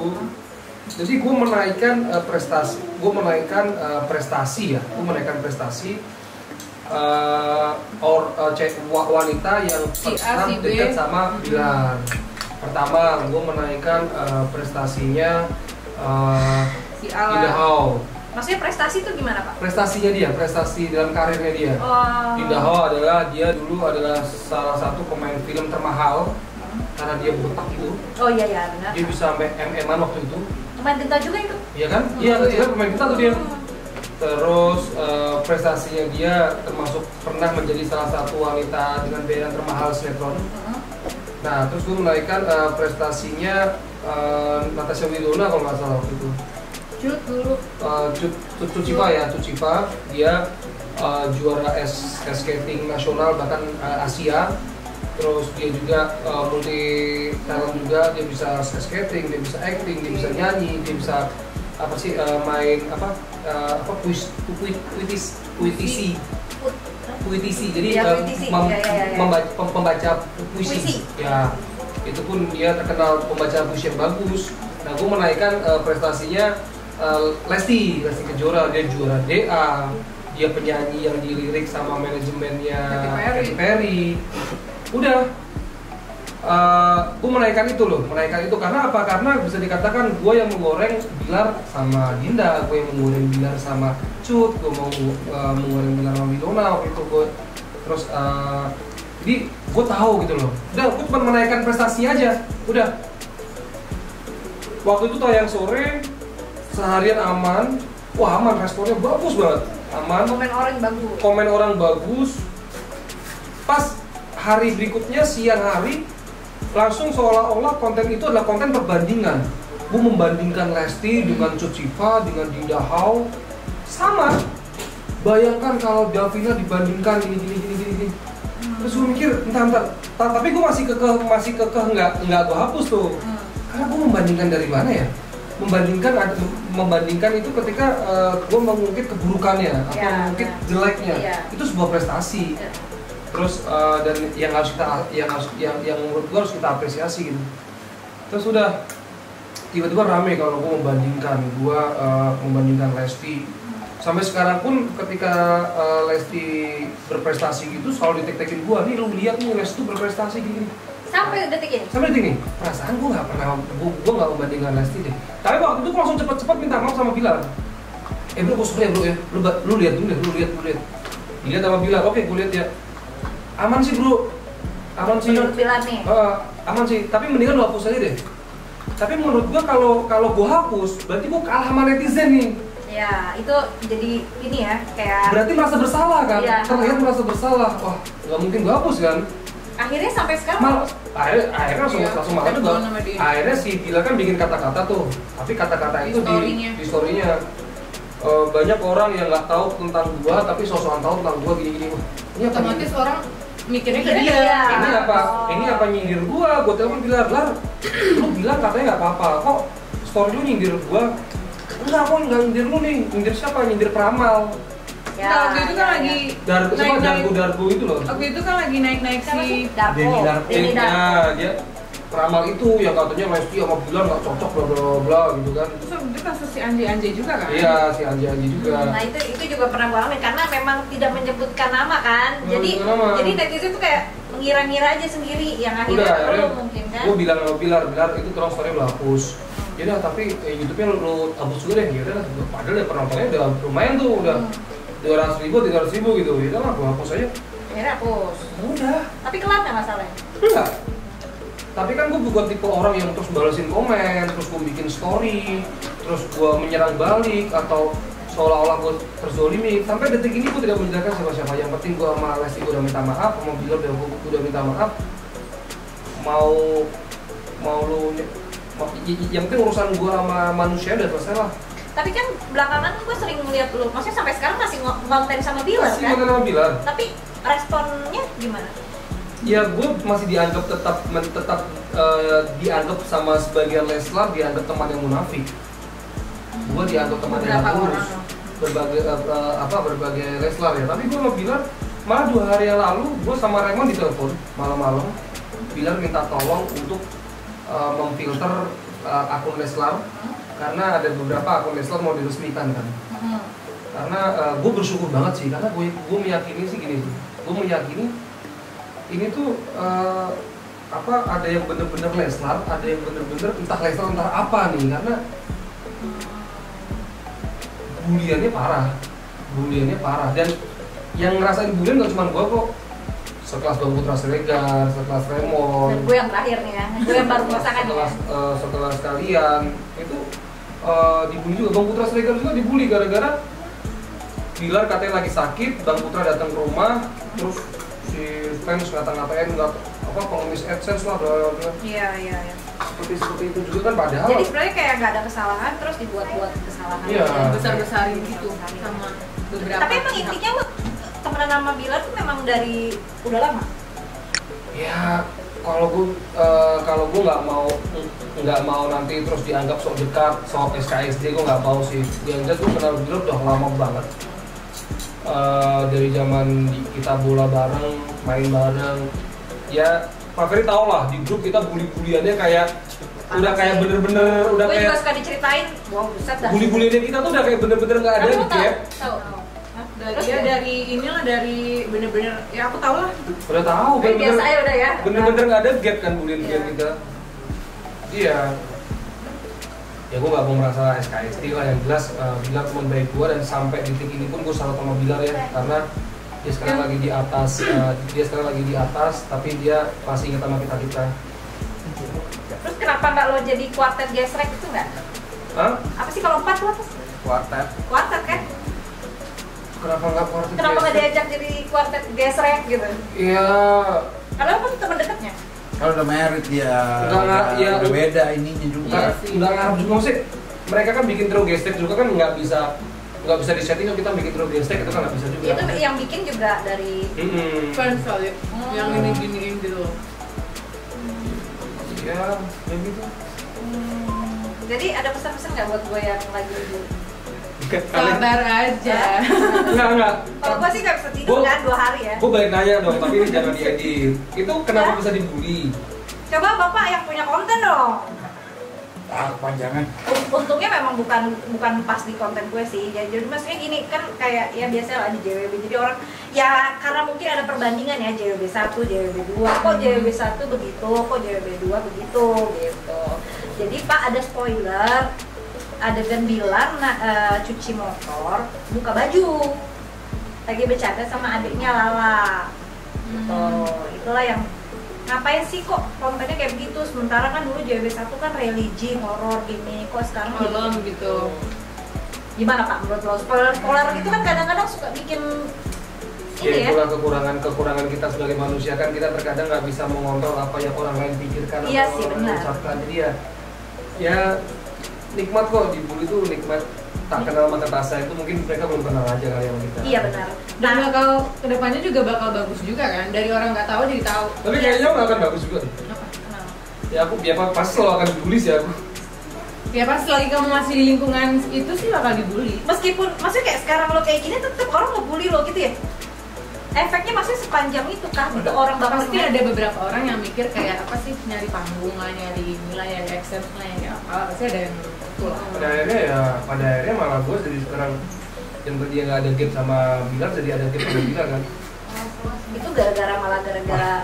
jadi gue menaikkan prestasi ya. Gue menaikkan prestasi wanita yang Si A, pernah si B. dekat sama Bilar. Pertama, gue menaikkan prestasinya Si Indah Ala. Hao. Maksudnya prestasi itu gimana pak? Prestasinya dia, prestasi dalam karirnya dia. Oh. Indah Hao dia dulu adalah salah satu pemain film termahal karena dia botak itu. Oh iya benar. Dia bisa sampai MM-an waktu itu. Pemain genta juga itu. Iya kan? Iya, Oh, dia iya. pemain kita tuh dia. Terus prestasinya dia termasuk pernah menjadi salah satu wanita dengan biaya termahal sinetron. Nah, terus gue menaikkan prestasinya Natasha Wilona kalau nggak salah waktu itu. Cut dulu. Cut Cipa ya, Cut Cipa dia juara skating nasional bahkan Asia. Terus dia juga multi talent juga, dia bisa skating, dia bisa acting, dia bisa nyanyi, dia bisa main puitisi. Jadi pembaca puisi. Ya, itu pun dia terkenal pembaca puisi yang bagus. Nah, gue menaikkan prestasinya Lesti Kejora, dia juara DA, dia penyanyi yang dilirik sama manajemennya Katy Perry. Udah, gue menaikkan itu karena apa? Karena bisa dikatakan gue yang menggoreng Bilar sama Dinda, gue yang menggoreng Bilar sama Cut, gue mau menggoreng Bilar sama Winona waktu itu gue. Terus jadi gue tahu gitu loh. Udah, gue cuma menaikkan prestasi aja. Udah. Waktu itu tayang sore, seharian aman. Wah, aman, responnya bagus banget. Aman. Komen orang bagus. Pas hari berikutnya siang hari langsung seolah-olah konten itu adalah konten perbandingan. Gue membandingkan Lesti dengan Cut Cipa, dengan Dinda Hau. Sama. Bayangkan kalau Davina dibandingkan gini. Terus gue mikir, entar. Tapi gue masih kekeh nggak gue hapus tuh. Karena gue membandingkan dari mana ya? Membandingkan itu ketika gue mengungkit keburukannya atau mengungkit jeleknya. Itu sebuah prestasi. Terus dan yang menurut gue harus kita apresiasi gitu. Terus udah tiba-tiba rame kalau gue membandingkan Lesti. Sampai sekarang pun ketika Lesti berprestasi gitu selalu ditek-tekin gue, nih lu lihat nih Lesti tuh berprestasi gini. Sampai detik ini. Perasaan gue nggak membandingkan Lesti deh. Tapi waktu itu gue langsung cepet-cepet minta maaf sama Bilar. Bro, gue suka ya bro ya. Lu lihat dulu deh, lu lihat. Dilihat sama Bilar. Oke, gue lihat ya. Aman sih bro, menurut Bilar nih. Aman sih, tapi mendingan lu hapus aja deh. Tapi menurut gua kalau gua hapus, berarti gua kalah sama netizen nih. Ya, itu jadi ini ya, kayak berarti merasa bersalah kan? Iya. Terlihat merasa bersalah. Wah, nggak mungkin gua hapus kan? Akhirnya sampai sekarang akhirnya langsung makan juga. Akhirnya si Bilar kan bikin kata-kata tuh, tapi kata-kata itu di story-nya. Banyak orang yang nggak tahu tentang gua, tapi sosokan tahu tentang gua gini-gini. Ini apa? Otomatis orang mikirnya ke dia. Ini apa nyindir gua telepon Bilar, lu bilang katanya nggak apa-apa, kok story lu nyindir gua? Enggak, aku nggak nyindir lu nih. Nyindir siapa? Nyindir Peramal. Waktu itu kan lagi Dargo itu loh. Waktu itu kan lagi naik si Dargo. Dia Peramal itu yang katanya Lesti sama Bilar nggak cocok bla bla bla gitu kan. Terus itu kasus si Anji juga kan? Iya, si Anji juga. Nah itu juga pernah gue alamin karena memang tidak menyebutkan nama kan. Jadi netizen tuh kayak mengira-ngira aja sendiri yang akhirnya perlu mungkin kan. Gue bilang sama Bilar itu terus story lu hapus. Yaudah, tapi YouTube-nya lu hapus juga deh. Yaudah lah, padahal ya penontonnya udah lumayan tuh, udah 200.000, 300.000 gitu. Yaudah lah, gue hapus aja. Akhirnya hapus. Udah. Tapi kelar nggak masalahnya? Enggak. Tapi kan gue bukan tipe orang yang terus balesin komen, terus gue bikin story, terus gue menyerang balik atau seolah-olah gue terzolimi. Sampai detik ini gue tidak menjelaskan siapa-siapa. Yang penting gue sama Lesti gue udah minta maaf, sama Bilar udah minta maaf. Yang penting urusan gue sama manusia udah selesai lah. Tapi kan belakangan gue sering ngeliat lu, maksudnya sampai sekarang masih konten sama Bilar kan? Masih konten sama Bilar. Tapi responnya gimana? Ya gue masih dianggap tetap dianggap sama sebagian Leslar dianggap teman yang munafik. Gue dianggap teman yang lurus. Berbagai Leslar ya. Tapi gue sama Bilar malah 2 hari yang lalu gue sama Raymond ditelepon malam-malam. Bilar minta tolong untuk memfilter akun Leslar karena ada beberapa akun Leslar mau diresmikan kan. Karena gue bersyukur banget sih karena gue meyakini sih gini sih. Gue meyakini ini tuh ada yang bener-bener Leslar, ada yang bener-bener entah Leslar entah apa nih karena buliannya parah dan yang ngerasain bulian gak cuma gue kok, sekelas Bang Putra Siregar, sekelas Raymond, dan gue yang terakhir nih ya, gue yang baru merasakan ya. Sekelas kalian itu dibully juga. Bang Putra Siregar juga dibully gara-gara Bilar katanya lagi sakit, Bang Putra datang ke rumah terus si fans ngata-ngatain pengemis AdSense lah, bla bla. Iya. Seperti itu juga kan padahal. Jadi sebenarnya kayak nggak ada kesalahan terus dibuat-buat kesalahan. Iya. Besar-besarin gitu sama beberapa. Tapi emang intinya lu temenan sama Bilar tuh memang dari udah lama. Ya kalau gue nggak mau nanti terus dianggap sok dekat, sok SKSD, gue nggak mau sih. Yang jelas gue kenal Bilar udah lama banget. Dari zaman kita bola bareng, main bareng. Ya Pak Ferry tau lah, di grup kita bully-buliannya kayak udah kayak bener-bener udah Gue juga kayak suka diceritain, wow buset dah. bully-buliannya kita tuh udah kayak bener-bener nggak ada Aku gap. tahu. Terus Dia ya? dari inilah dari bener-bener ya aku tahu lah. Udah tahu Kayak biasa ya udah ya. bener-bener nggak ada gap kan bulian Iya. kita. Iya. Ya gue nggak mau merasa SKSD lah, yang jelas Bilar teman baik gue dan sampai detik ini pun gue salut sama Bilar ya, karena dia sekarang lagi di atas, tapi dia masih ingat sama kita. Terus kenapa nggak lo jadi kuartet gesrek itu nggak? Hah? Apa sih kalau 4 lo apa sih? Kuartet. Kuartet kan? Kenapa nggak kuartet? Kenapa nggak diajak jadi kuartet gesrek gitu? Iya. Kalau apa tuh teman dekatnya? Kalau udah married dia Enggak, ya, udah beda ininya juga. Nggak ngarep juga sih. Mereka kan bikin throw gestek juga kan nggak bisa disetting kan, kita bikin throw gestek itu kan nggak bisa juga. Itu yang bikin juga dari Fans kali yang ini giniin gitu. Ya, kayak gitu. Jadi ada pesan-pesan nggak buat gue yang lagi libur? Sabar aja. Enggak. Kalau gue sih nggak bisa tidur Gua- kan 2 hari ya. Gue balik nanya dong, tapi ini jangan diedit. Itu kenapa bisa dibully? Coba bapak yang punya konten dong. Kepanjangan. Untungnya memang bukan pas di konten gue sih. Jadi maksudnya gini kan kayak ya biasa lah di JWB. Jadi orang ya karena mungkin ada perbandingan ya JWB 1, JWB 2. Kok JWB 1 begitu, kok JWB 2 begitu gitu. Jadi Pak ada spoiler adegan Bilar cuci motor, buka baju. Lagi bercanda sama adiknya Lala. Gitu. Itulah yang ngapain sih kok kontennya kayak begitu, sementara kan dulu JWB 1 kan religi, horor gini, kok sekarang Malam gitu. Gimana Pak menurut lo? Spoiler gitu kan kadang-kadang suka bikin Ya ini ya. itulah kekurangan kita sebagai manusia kan, kita terkadang nggak bisa mengontrol apa yang orang lain pikirkan, Iya apa sih, orang lain benar. ucapkan. Jadi ya nikmat kok, dibully itu nikmat. Tak kenal maka tak sayang, itu mungkin mereka belum kenal aja kali sama kita. Iya benar. Dan Nah, bakal kedepannya juga bakal bagus juga kan, dari orang nggak tahu jadi tahu. Tapi Iya. kayaknya nggak akan bagus juga deh. Apa? Kenapa? Ya aku pasti selalu akan dibully sih aku. Ya pas lagi kamu masih di lingkungan itu sih bakal dibully. meskipun maksudnya kayak sekarang lo kayak gini tetap orang ngebully lo gitu ya. Efeknya maksudnya sepanjang itu kah? Itu orang bakal Pasti ada beberapa orang yang mikir kayak apa sih, nyari panggung lah, nyari inilah, nyari access lah, nyari apa. Pasti ada yang betul lah. Pada akhirnya malah gue jadi sekarang yang tadinya nggak ada gap sama Bilar jadi ada gap sama Bilar kan. itu gara-gara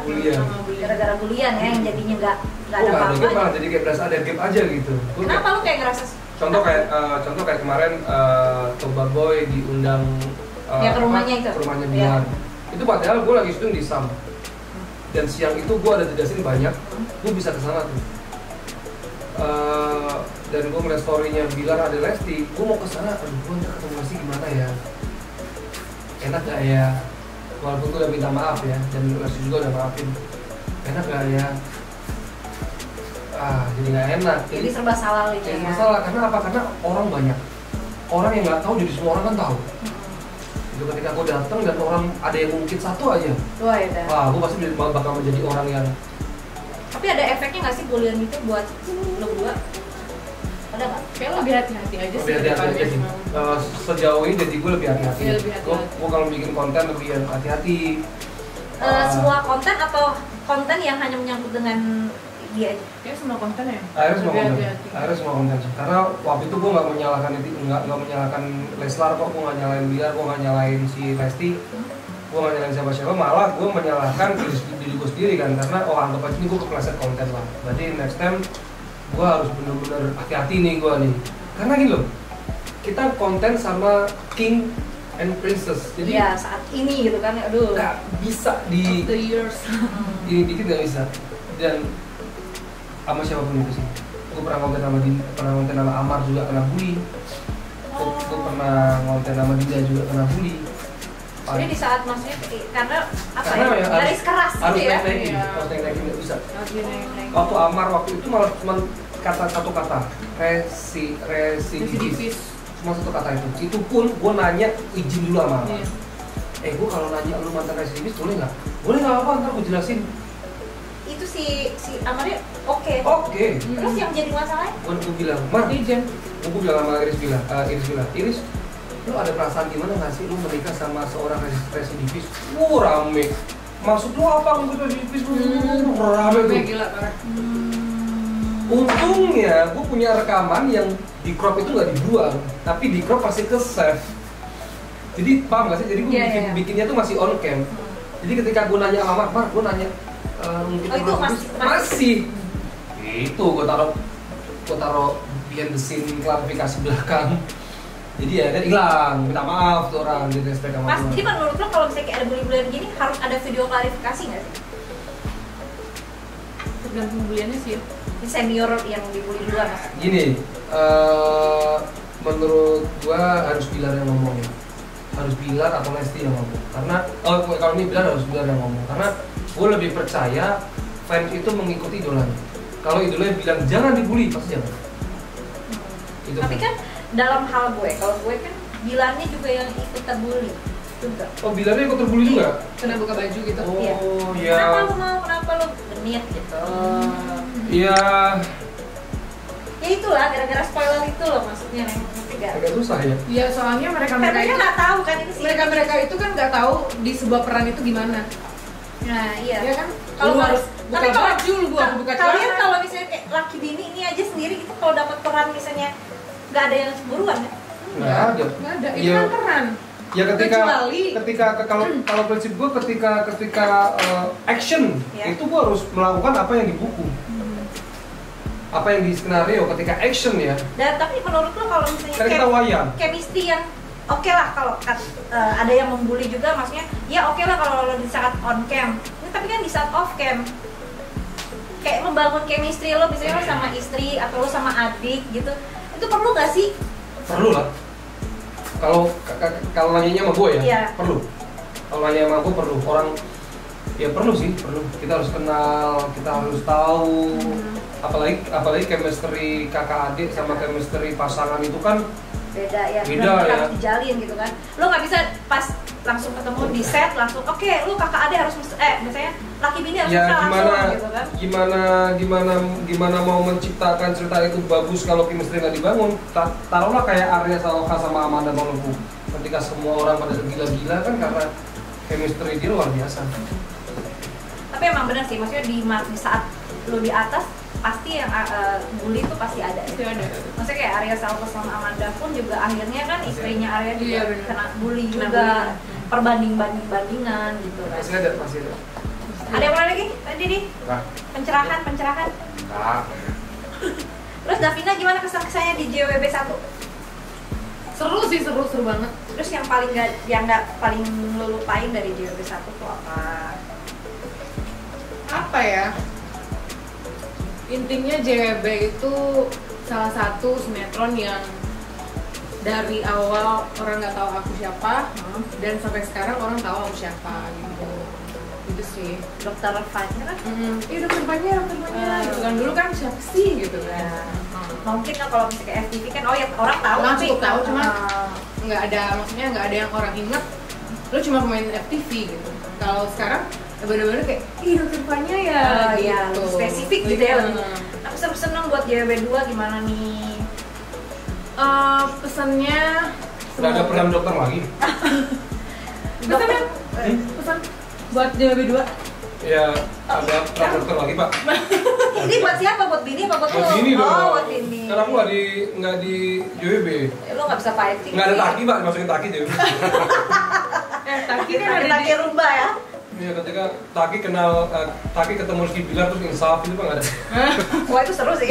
Bulian. gara-gara bulian ya yang jadinya nggak Gue ada nggak ada gap apa-apa. malah jadi kayak berasa ada gap aja gitu. Kenapa lo kayak ngerasa Contoh kayak kemarin Toba Boy diundang Ya, ke rumahnya itu. ke rumahnya Iya. Bilar. Itu padahal gue lagi syuting di SAM. Dan siang itu gue ada tugasin banyak, gue bisa kesana tuh. Dan gue ngeliat story-nya Bilar ada Lesti, gue mau kesana, aduh gue ntar ketemu Lesti gimana ya? Enak gak ya? Walaupun gue udah minta maaf ya, dan Lesti juga udah maafin. Enak gak ya? Jadi gak enak. jadi serba salah lo Jadi ya? masalah, karena apa? Karena orang banyak. Orang yang nggak tahu, jadi semua orang kan tahu. Itu ketika aku datang dan orang ada yang mungkin satu aja, Wah ya udah. wah aku pasti bakal menjadi orang yang Tapi ada efeknya nggak sih bulian itu buat lo berdua? Ada nggak? Kayak lebih hati-hati aja sih. lebih hati-hati daripada aja sih. semua. Sejauh ini jadi gue lebih hati-hati. Iya, lebih hati-hati. Gue kalau bikin konten lebih hati-hati. Semua konten atau konten yang hanya menyangkut dengan dia aja? Kayak semua konten ya. Akhirnya semua Lebih konten. hati-hati. Akhirnya semua konten sih. Karena waktu itu gue nggak menyalahkan Leslar kok, gue nggak nyalain Bilar, gue nggak nyalain si Lesti, gue nggak nyalain siapa-siapa, malah gue menyalahkan diri gue sendiri kan, karena anggap aja ini gue kepleset konten lah. Berarti next time gue harus bener-bener hati-hati nih gue nih. Karena gini loh, kita konten sama King and Princess, jadi Iya saat ini gitu kan, aduh. nggak bisa di The years. ini dikit nggak bisa. Dan sama siapapun itu sih, gue pernah konten sama pernah konten sama Amar juga kena bully. Gue pernah konten sama Dinda juga kena bully. Jadi di saat maksudnya karena apa Karena ya? ya Garis keras harus gitu ya. naik-naikin, Iya. harus naik-naikin nggak bisa. Harus dinaik-naikin. Waktu Amar waktu itu malah cuma satu kata, residivis. Residivis. Cuma satu kata itu. Itu pun gue nanya izin dulu sama Amar. Iya. Gue kalau nanya lu mantan residivis boleh nggak? Boleh nggak apa, ntar gue jelasin. Itu si Amarnya oke. Oke. Terus yang jadi masalahnya? Gue bilang, Mar, Ijen. gue bilang sama Iris bilang, Iris, lu ada perasaan gimana nggak sih lu menikah sama seorang residivis? Rame. Maksud lu apa untuk residivis? Rame tuh. Gila parah. Untungnya gue punya rekaman yang di crop itu nggak dibuang, tapi di crop pasti ke save. Jadi paham nggak sih? Jadi gue Iya. bikinnya tuh masih on cam. Jadi ketika gue nanya sama Mar, gue nanya mungkin itu masih. Itu gue taruh behind the scene klarifikasi belakang. Jadi ya kan hilang, minta maaf tuh orang di respect sama Mas, gua. jadi menurut lo kalau misalnya kayak ada bully-bullyan gini harus ada video klarifikasi nggak sih? Tergantung buliannya sih ya. Ini senior yang dibully duluan mas. Gini, menurut gua harus Bilar yang ngomong ya. Harus Bilar atau Lesti yang ngomong. Karena kalau ini Bilar harus Bilar yang ngomong. Karena gua lebih percaya fans itu mengikuti idolanya. Kalau idolanya bilang jangan dibully, pasti jangan. Itu Tapi kan dalam hal gue, kalau gue kan Bilarnya juga yang ikut terbully juga. oh Bilarnya ikut terbully juga? Kena buka baju gitu. Oh Kenapa ya. lu mau? Kenapa lu genit gitu? Ya Ya itulah gara-gara spoiler itu loh maksudnya nih. Ngerti gak? agak susah ya. Iya, soalnya mereka Karena itu dia nggak tahu kan ini sih. mereka itu kan nggak tahu di sebuah peran itu gimana. Nah iya. Iya kan? Kalau Lu harus, buka tapi kalau baju, lu buka kalian celana. kalau misalnya kayak laki bini ini aja sendiri gitu kalau dapat peran misalnya nggak ada yang cemburuan ya? Nggak ada. Nggak ada. Itu Iya. kan peran. Ya Kecuali- ketika kalau prinsip gue ketika action Ya. itu gue harus melakukan apa yang di buku, apa yang di skenario ketika action ya. Dan tapi menurut lo kalau misalnya Karena kita wayang. chemistry yang oke lah kalau ada yang membuli juga maksudnya ya oke lah kalau lo di saat on cam. Ini tapi kan di saat off cam kayak membangun chemistry lo misalnya lo sama istri atau lo sama adik gitu itu perlu gak sih? Perlu lah. Kalau nanyanya sama gue ya, Iya. perlu. Kalau nanya sama gue perlu. Orang ya perlu sih, perlu. Kita harus kenal, kita harus tahu. Apalagi chemistry kakak adik sama chemistry pasangan itu kan Beda ya, Beda benar-benar ya. harus dijalin gitu kan. Lo nggak bisa pas langsung ketemu di set langsung oke lu kakak adik harus misalnya laki bini harus ya mesra gimana langsung gitu kan. gimana mau menciptakan cerita itu bagus kalau chemistry nggak dibangun. Taruhlah kayak Arya Saloka sama Amanda Mangku. Ketika semua orang pada gila-gila kan karena chemistry dia luar biasa. Tapi emang benar sih, maksudnya di saat lu di atas pasti yang bully itu pasti ada. Pasti ada. Maksudnya kayak Arya Saloka sama Amanda pun juga akhirnya kan istrinya Arya juga Iya, benar. kena bully Kena juga, bully. perbandingan gitu kan. Masih ada. Ada yang mana lagi tadi nih? Nah, Pencerahan. nah. Terus Davina gimana kesan-kesannya di JWB 1? Seru sih, seru banget. Terus yang nggak paling lu lupain dari JWB 1 tuh apa? Apa ya? Intinya JWB itu salah satu sinetron yang dari awal orang nggak tahu aku siapa, dan sampai sekarang orang tahu aku siapa gitu. Itu sih. Dokter Fanya kan? Iya dokter Fanya gitu kan, dulu kan siapa sih gitu kan. Mungkin kan kalau misalnya kayak FTV kan, oh ya orang tahu Orang tapi cukup tahu, cuma Ah. nggak ada, maksudnya nggak ada yang orang inget. Lu cuma pemain FTV gitu. Kalau sekarang bener-bener kayak, ih dokter Fanya ya. Iya, gitu. lebih spesifik gitu ya. Iya. Aku seneng buat JWB 2 gimana nih? Pesannya Udah ada peran dokter lagi. pesannya pesan buat JWB 2 Ya ada peran dokter lagi pak. Ini buat siapa? Buat Bini apa buat Buat lo? Bini dong. Oh, buat Bini. Karena aku nggak di JWB. Lo nggak bisa fighting. Nggak ada Taki pak, masukin Taki JWB. Taki kan Ada ada di Taki Rumba ya. Iya ketika Taki ketemu Rizky Bilar terus insaf itu pak nggak ada. Wah itu seru sih.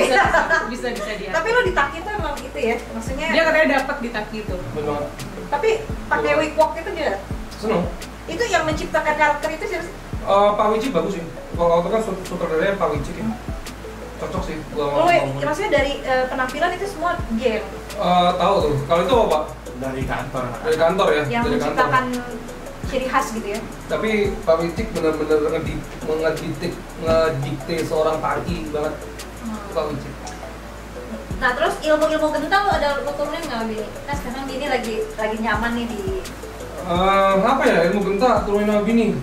bisa dia. Tapi lo di Taki tuh emang gitu ya, maksudnya. Dia katanya dapat di Taki itu. Benar. Tapi pakai wig walk itu dia. Seneng. Itu yang menciptakan karakter itu siapa sih? Pak Wicik bagus sih. Kalau itu kan sutradaranya Pak Wicik ya. Cocok sih. Lo maksudnya dari penampilan itu semua dia yang Tahu tuh. Kalau itu apa pak? Dari kantor. Dari kantor ya. yang Dari menciptakan ciri khas gitu ya. Tapi Pak Wicik benar-benar ngedikte seorang Pagi banget. Pak Wicik. Nah terus ilmu-ilmu genta lo ada lo turunin nggak Bini? Nah sekarang Bini lagi nyaman nih di apa ya ilmu genta turunin sama Bini?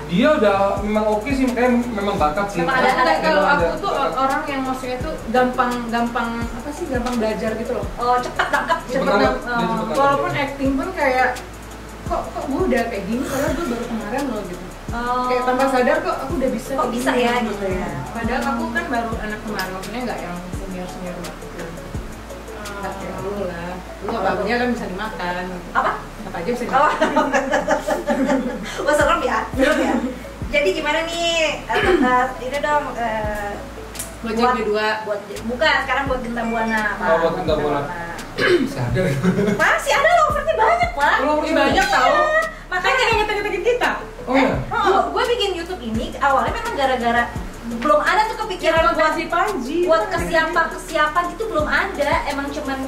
Dia udah memang oke sih, makanya memang bakat sih. Memang ada Kalau Memang aku tuh bakat. orang yang maksudnya tuh gampang apa sih gampang belajar gitu loh. oh cepat tangkap Cepet cepet nangkep, tangkap. dia cepet. Walaupun acting pun kayak kok gue udah kayak gini padahal gue baru kemarin loh gitu. Kayak tanpa sadar kok aku udah bisa. Kok kayak bisa gini. ya gitu ya. Padahal aku kan baru anak kemarin, maksudnya nggak yang senior banget gitu. Nggak kayak dulu lah. Dulu apa aja kan bisa dimakan. Apa? Apa aja bisa Oh. dimakan. Wah serem ya. Jadi gimana nih? Ini dong. Buat JB2. Bukan, sekarang buat Genta Buana. Oh, buat Genta Buana. Masih ada. Masih ada lovernya banyak lah. Oh, Ih, banyak tau. Makanya ngetek-ngetekin kita. Oh ya. gue bikin YouTube ini awalnya memang gara-gara belum ada tuh kepikiran buat si Panji. buat kesiapan gitu belum ada. Emang cuman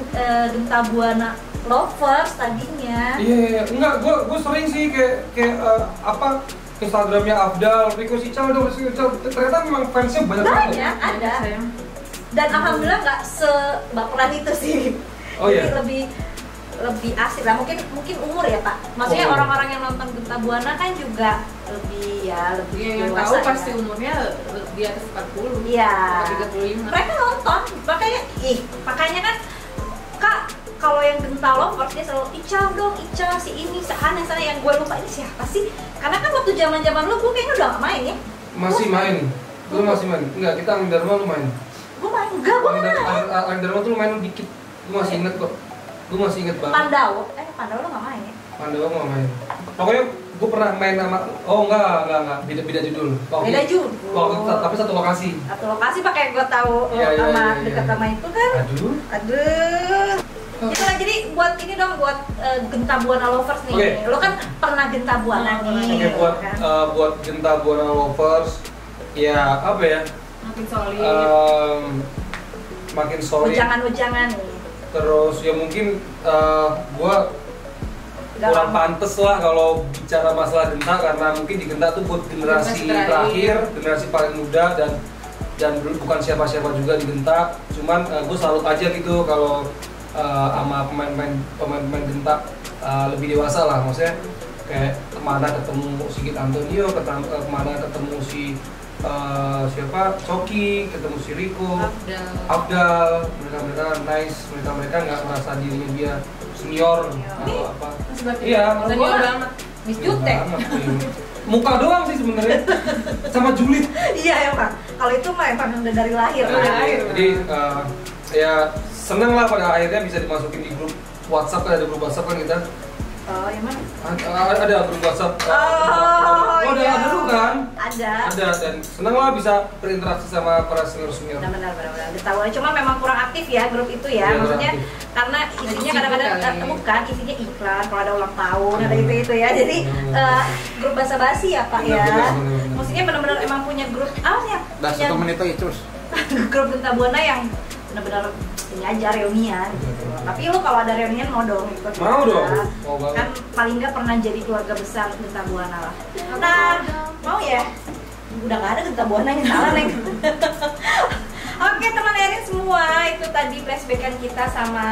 Genta Buana lovers tadinya. Iya, enggak, gue sering sih kayak apa Instagramnya Afdal, Riko Sical, ternyata memang fansnya banyak banget. Banyak ada. Dan alhamdulillah nggak sebaperan itu sih. Oh iya. Jadi lebih asik lah, mungkin umur ya Pak. Maksudnya Oh. orang-orang yang nonton Genta Buana kan juga lebih Yang dewasa tahu ya. pasti umurnya di atas 40. Iya. 35. Mereka nonton, makanya kan Kak, kalau yang Genta lovers dia selalu Ica si ini, si Hana sana yang gue lupa ini siapa sih? Karena kan waktu zaman lu gue kayaknya udah gak main ya. Masih main. Lu masih main? Enggak, kita Angin Dharma lu main. Gue main, enggak gue main. Angin Dharma tuh lu main lu dikit. Gue masih inget kok. Gue masih inget banget. Pandawa lu gak main ya? Pandawa gua nggak main. Pokoknya gue pernah main sama. Oh enggak. Beda judul. Beda judul. Tapi satu lokasi. Atau lokasi pakai gue tahu Iya, sama iya. dekat sama itu kan. Aduh. Itulah jadi buat ini dong buat Genta Buana lovers nih. Oke. Lo kan pernah Genta Buana nih. Oke, kan? buat Genta Buana lovers, ya apa ya? Makin solid. Makin solid. Wejangan nih. Terus ya mungkin gua kurang pantes lah kalau bicara masalah Genta karena mungkin di Genta tuh buat generasi Generasi terakhir, generasi paling muda dan bukan siapa-siapa juga di Genta. Cuman gue salut aja gitu kalau sama pemain Genta lebih dewasa lah, maksudnya kayak kemana ketemu Sigit Antonio, kemana ketemu si siapa Coki, ketemu si Riko, Afdal, mereka nice, mereka nggak merasa dirinya dia senior atau apa. Iya, senior banget. Miss Jutek. Muka doang sih sebenarnya, sama julid. Iya emang. Kalau itu mah emang udah dari lahir. Jadi ya seneng lah pada akhirnya bisa dimasukin di grup WhatsApp, kan ada grup WhatsApp kan kita. Oh, yang mana? Ada grup WhatsApp. Iya. Ada dulu kan? Ada. Dan seneng lah bisa berinteraksi sama para senior-senior. Benar. Ketahuan. Cuma memang kurang aktif ya grup itu ya. Iya, Maksudnya kurang aktif. karena isinya kadang-kadang bukan isinya iklan kalau ada ulang tahun ada Hmm. itu ya. Jadi grup basa-basi ya Pak ya. Benar. Maksudnya benar-benar emang punya grup ya. Dah 1 menit lagi terus. Grup Genta Buana yang benar-benar ini aja reunian gitu. Tapi lu kalau ada reunian mau dong ikut. Mau kita. dong. Mau banget. Kan paling nggak pernah jadi keluarga besar Genta Buana lah. Nah, mau ya? Udah nggak ada Genta Buana yang salah nih. Oke teman Erin semua, itu tadi flashbackan kita sama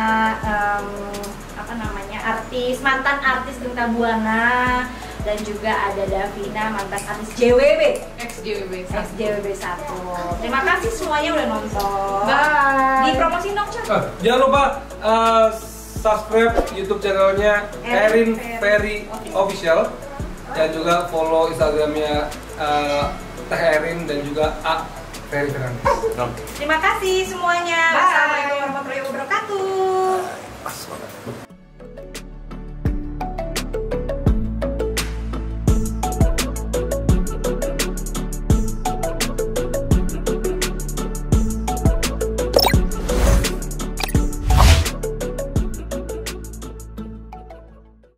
mantan artis Genta Buana, dan juga ada Davina, mantan artis JWB, XJWB 1. Terima kasih semuanya udah nonton. Bye. Dipromosin dong, Cak. Jangan lupa subscribe YouTube channelnya Erin Ferry Official dan juga follow Instagramnya Teh Erin dan juga A Ferry Fernandes. Terima kasih semuanya. Bye. Wassalamualaikum warahmatullahi wabarakatuh.